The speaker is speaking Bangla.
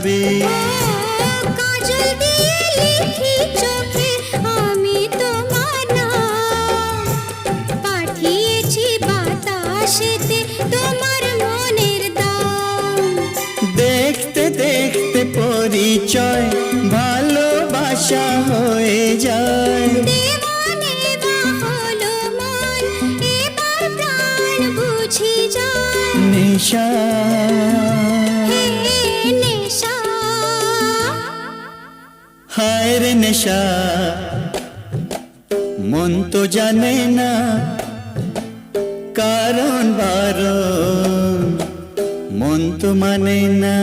যাবে। কাজল দিয়ে লিখি চোখে আমি তোমার নাম, পাঠিয়েছি বাতাসেতে তোমার মনের দাম। দেখতে দেখতে পরিচয় ভালোবাসা হয়ে যায়। দেওয়ানে বা হলো মন, এবার প্রাণ বুঝি যায়। নেশা হে নেশা, হায় রে নেশা, মন তো জানে না কারণ বারণ, মন তো মানে না।